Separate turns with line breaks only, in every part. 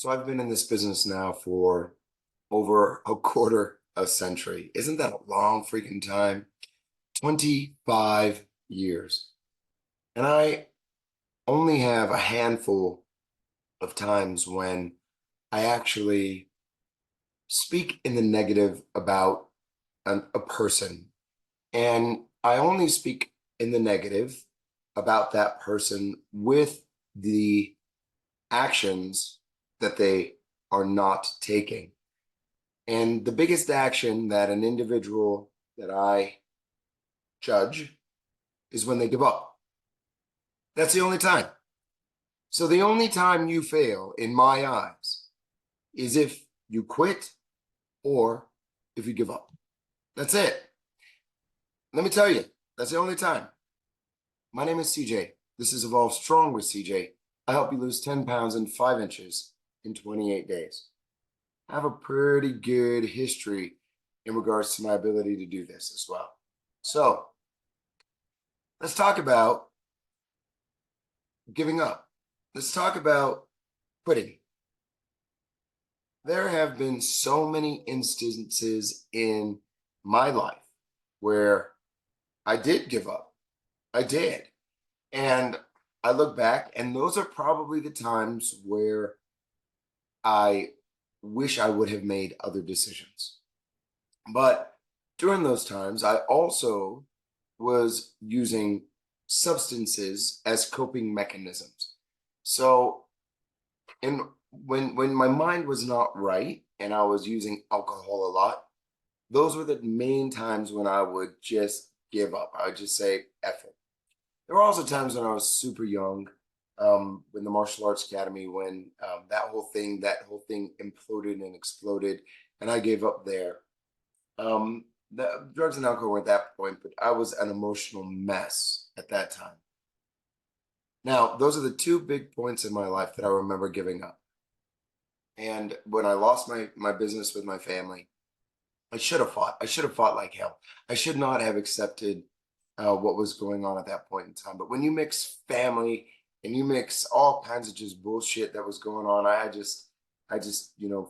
So I've been in this business now for over a quarter of a century. Isn't that a long freaking time? 25 years. And I only have a handful of times when I actually speak in the negative about a person. And I only speak in the negative about that person with the actions that they are not taking. And the biggest action that an individual that I judge is when they give up. That's the only time. So the only time you fail, in my eyes, is if you quit or if you give up. That's it. Let me tell you, that's the only time. My name is CJ. This is Evolve Strong with CJ. I help you lose 10 pounds and 5 inches in 28 days. I have a pretty good history in regards to my ability to do this as well. So let's talk about giving up. Let's talk about quitting. There have been so many instances in my life where I did give up. I did. And I look back, and those are probably the times where I wish I would have made other decisions. But during those times, I also was using substances as coping mechanisms. So, when my mind was not right and I was using alcohol a lot, those were the main times when I would just give up. I would just say, F it. There were also times when I was super young, when the martial arts academy, when that whole thing imploded and exploded, and I gave up there. The drugs and alcohol were at that point, but I was an emotional mess at that time. Now, those are the two big points in my life that I remember giving up. And when I lost my business with my family, I should have fought. I should have fought like hell. I should not have accepted what was going on at that point in time. But when you mix family and you mix all kinds of just bullshit that was going on, I just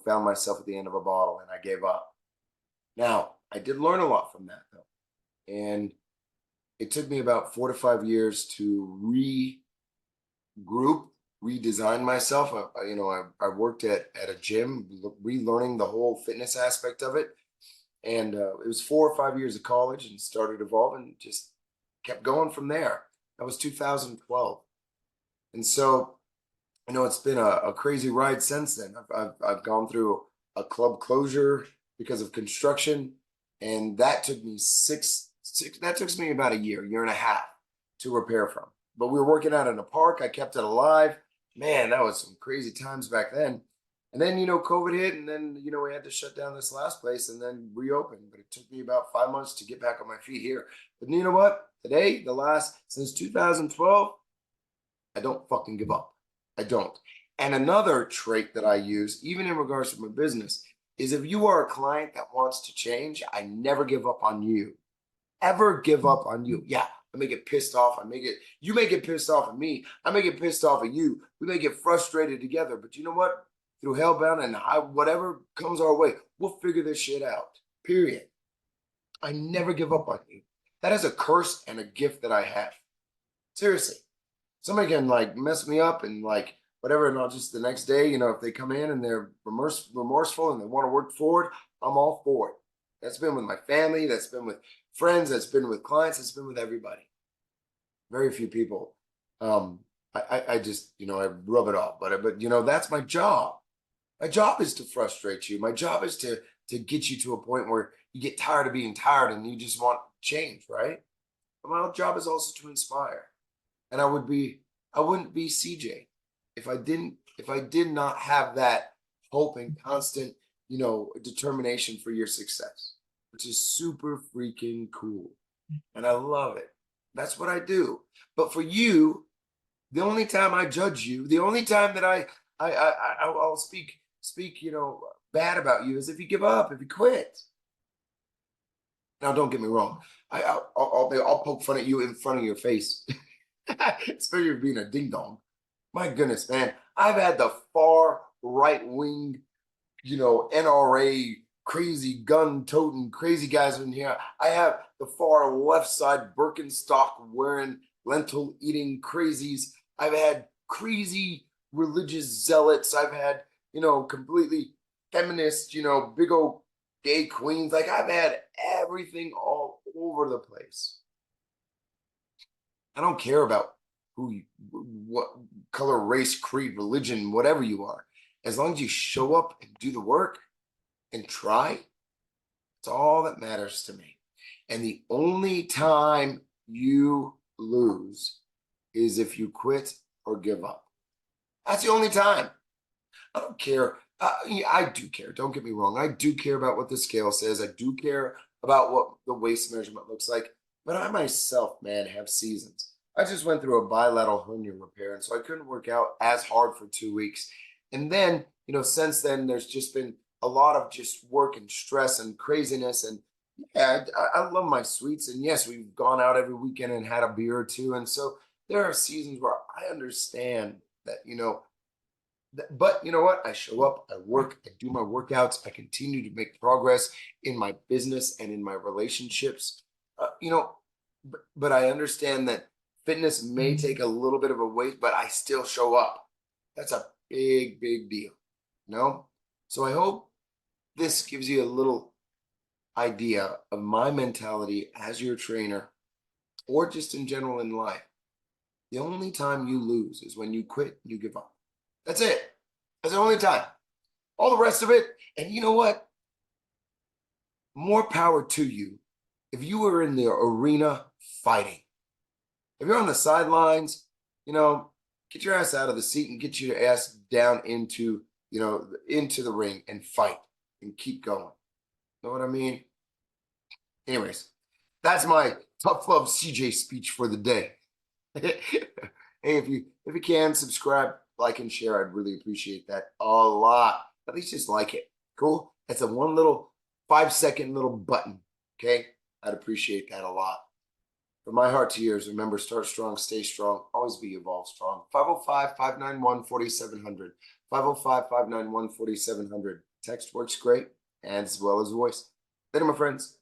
found myself at the end of a bottle and I gave up. Now, I did learn a lot from that though. And it took me about 4 to 5 years to regroup, redesign myself. I worked at a gym, relearning the whole fitness aspect of it. And it was 4 or 5 years of college and started evolving, just kept going from there. That was 2012. And so, it's been a crazy ride since then. I've gone through a club closure because of construction, and that took me that took me about a year and a half to repair from. But we were working out in a park. I kept it alive. Man, that was some crazy times back then. And then, COVID hit, and then, we had to shut down this last place and then reopen. But it took me about 5 months to get back on my feet here. But you know what? Today, since 2012, I don't fucking give up. I don't. And another trait that I use, even in regards to my business, is if you are a client that wants to change, I never give up on you. Ever give up on you. Yeah, I may get pissed off. You may get pissed off at me. I may get pissed off at you. We may get frustrated together. But you know what? Through hellbound and whatever comes our way, we'll figure this shit out. Period. I never give up on you. That is a curse and a gift that I have. Seriously. Somebody can mess me up and whatever, and I'll just the next day, if they come in and they're remorseful and they want to work forward, I'm all for it. That's been with my family, that's been with friends, that's been with clients, that's been with everybody. Very few people. I just, I rub it off, but that's my job. My job is to frustrate you. My job is to get you to a point where you get tired of being tired and you just want change, right? But my job is also to inspire. And I wouldn't be CJ if I did not have that hope and constant, determination for your success, which is super freaking cool. And I love it. That's what I do. But for you, the only time I judge you, the only time that I'll speak, bad about you is if you give up, if you quit. Now, don't get me wrong. I'll poke fun at you in front of your face, especially being a ding dong. My goodness, man, I've had the far right-wing, NRA crazy gun-toting crazy guys in here. I have the far left side Birkenstock wearing lentil eating crazies. I've had crazy religious zealots. I've had, completely feminist, big old gay queens. Like I've had everything all over the place. I don't care about what color, race, creed, religion, whatever you are. As long as you show up and do the work and try, it's all that matters to me. And the only time you lose is if you quit or give up. That's the only time. I don't care. Yeah, I do care. Don't get me wrong. I do care about what the scale says. I do care about what the waist measurement looks like. But I myself, man, have seasons. I just went through a bilateral hernia repair, and so I couldn't work out as hard for 2 weeks. And then, since then, there's just been a lot of just work and stress and craziness. And yeah, I love my sweets. And yes, we've gone out every weekend and had a beer or two. And so there are seasons where I understand that, but you know what? I show up, I work, I do my workouts, I continue to make progress in my business and in my relationships. But I understand that fitness may take a little bit of a weight, but I still show up. That's a big, big deal. So I hope this gives you a little idea of my mentality as your trainer or just in general in life. The only time you lose is when you quit, you give up. That's it. That's the only time. All the rest of it, and you know what? More power to you if you were in the arena fighting. If you're on the sidelines, get your ass out of the seat and get your ass down into the ring and fight and keep going. Know what I mean? Anyways, that's my tough love CJ speech for the day. Hey, if you can subscribe, like, and share, I'd really appreciate that a lot. At least just like it. Cool? That's a one little 5-second little button. Okay? I'd appreciate that a lot. From my heart to yours, remember, start strong, stay strong, always be evolve strong. 505-591-4700. 505-591-4700. Text works great, and as well as voice. Later, my friends.